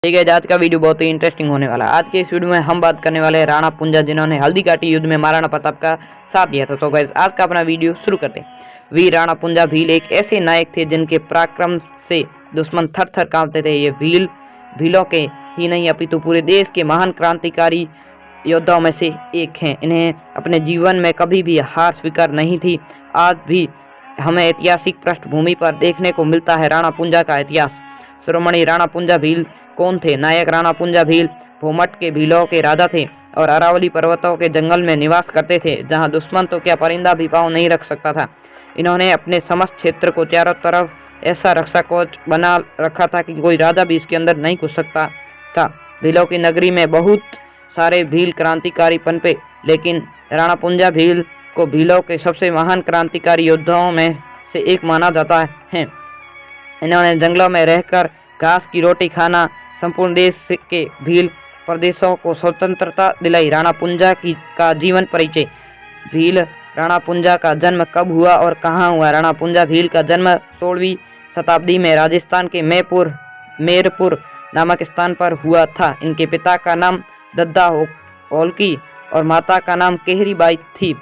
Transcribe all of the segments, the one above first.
ठीक है, आज का वीडियो बहुत ही इंटरेस्टिंग होने वाला है। आज के इस वीडियो में हम बात करने वाले हैं राणा पुंजा, जिन्होंने हल्दी घाटी युद्ध में महाराणा प्रताप का साथ दिया था। तो गाइस, आज का अपना वीडियो शुरू करते हैं। वीर राणा पुंजा भील एक ऐसे नायक थे जिनके पराक्रम से दुश्मन थर थर कांपते थे। ये भीलों के ही नहीं अपितु पूरे देश के महान क्रांतिकारी योद्धाओं में से एक हैं। इन्हें अपने जीवन में कभी भी हार स्वीकार नहीं थी। आज भी हमें ऐतिहासिक पृष्ठभूमि पर देखने को मिलता है राणा पुंजा का इतिहास। शिरोमणि राणा पुंजा भील कौन थे? नायक राणा पुंजा भील भूमट के भीलों के राजा थे और अरावली पर्वतों के जंगल में निवास करते थे, जहां दुश्मन तो क्या परिंदा भी पांव नहीं रख सकता था। इन्होंने अपने समस्त क्षेत्र को चारों तरफ ऐसा रक्षा कवच बना रखा था कि कोई राजा भी इसके अंदर नहीं घुस सकता था। भीलों की नगरी में बहुत सारे भील क्रांतिकारी पनपे, लेकिन राणा पुंजा भील को भीलों के सबसे महान क्रांतिकारी योद्धाओं में से एक माना जाता है। इन्होंने जंगलों में रहकर घास की रोटी खाना संपूर्ण देश के भील प्रदेशों को स्वतंत्रता दिलाई। राणा पुंजा का जीवन परिचय। भील राणा पुंजा का जन्म कब हुआ और कहाँ हुआ? राणा पुंजा भील का जन्म 16वीं शताब्दी में राजस्थान के मेरपुर नामक स्थान पर हुआ था। इनके पिता का नाम दद्दा होलकी और माता का नाम केहरी बाई थी।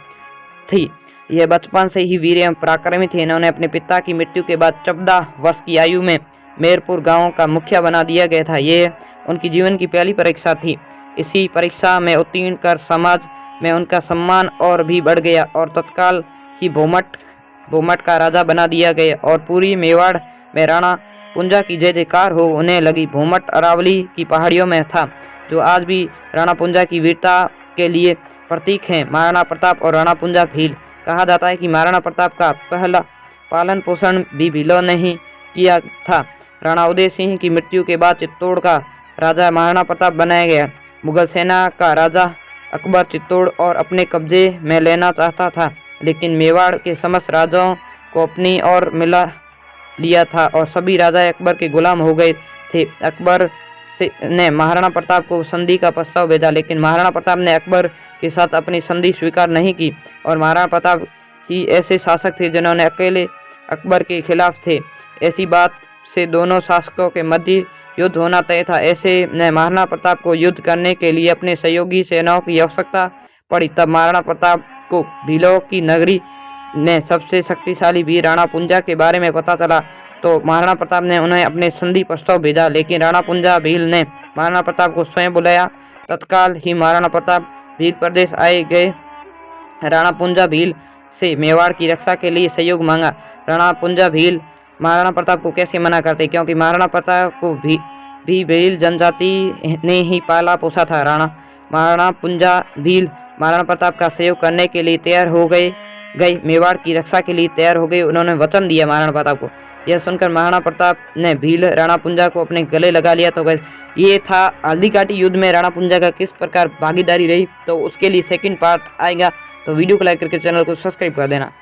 यह बचपन से ही वीर एवं पराक्रमी थे। इन्होंने अपने पिता की मृत्यु के बाद 14 वर्ष की आयु में मेरपुर गांव का मुखिया बना दिया गया था। ये उनकी जीवन की पहली परीक्षा थी। इसी परीक्षा में उत्तीर्ण कर समाज में उनका सम्मान और भी बढ़ गया और तत्काल ही भूमट का राजा बना दिया गया और पूरी मेवाड़ में राणा पुंजा की जय जयकार होने लगी। भूमट अरावली की पहाड़ियों में था, जो आज भी राणा पुंजा की वीरता के लिए प्रतीक हैं। महाराणा प्रताप और राणा पुंजा भील। कहा जाता है कि महाराणा प्रताप का पहला पालन पोषण भी भीलों ने ही किया था। राणा उदय सिंह की मृत्यु के बाद चित्तौड़ का राजा महाराणा प्रताप बनाया गया। मुगल सेना का राजा अकबर चित्तौड़ और अपने कब्जे में लेना चाहता था, लेकिन मेवाड़ के समस्त राजाओं को अपनी ओर मिला लिया था और सभी राजा अकबर के गुलाम हो गए थे। अकबर ने महाराणा प्रताप को संधि का प्रस्ताव भेजा, लेकिन महाराणा प्रताप ने अकबर के साथ अपनी संधि स्वीकार नहीं की और महाराणा प्रताप ही ऐसे शासक थे जिन्होंने अकेले अकबर के खिलाफ थे। ऐसी बात से दोनों शासकों के मध्य युद्ध होना तय था। ऐसे में महाराणा प्रताप को युद्ध करने के लिए अपने सहयोगी सेनाओं की आवश्यकता पड़ी। तब महाराणा प्रताप को भीलों की नगरी में सबसे शक्तिशाली वीर राणा पुंजा के बारे में पता चला, तो महाराणा प्रताप ने उन्हें अपने संधि प्रस्ताव भेजा, लेकिन राणा पुंजा भील ने महाराणा प्रताप को स्वयं बुलाया। तत्काल ही महाराणा प्रताप भील प्रदेश आए गए। राणा पुंजा भील से मेवाड़ की रक्षा के लिए सहयोग मांगा। राणा पुंजा भील महाराणा प्रताप को कैसे मना करते, क्योंकि महाराणा प्रताप को भी भील जनजाति ने ही पाला पोसा था। महाराणा पुंजा भील महाराणा प्रताप का सहयोग करने के लिए तैयार हो गए। मेवाड़ की रक्षा के लिए तैयार हो गए। उन्होंने वचन दिया महाराणा प्रताप को। यह सुनकर महाराणा प्रताप ने भील राणा पुंजा को अपने गले लगा लिया। तो ये था हल्दी घाटी युद्ध में राणा पुंजा का किस प्रकार भागीदारी रही। तो उसके लिए सेकंड पार्ट आएगा, तो वीडियो को लाइक करके चैनल को सब्सक्राइब कर देना।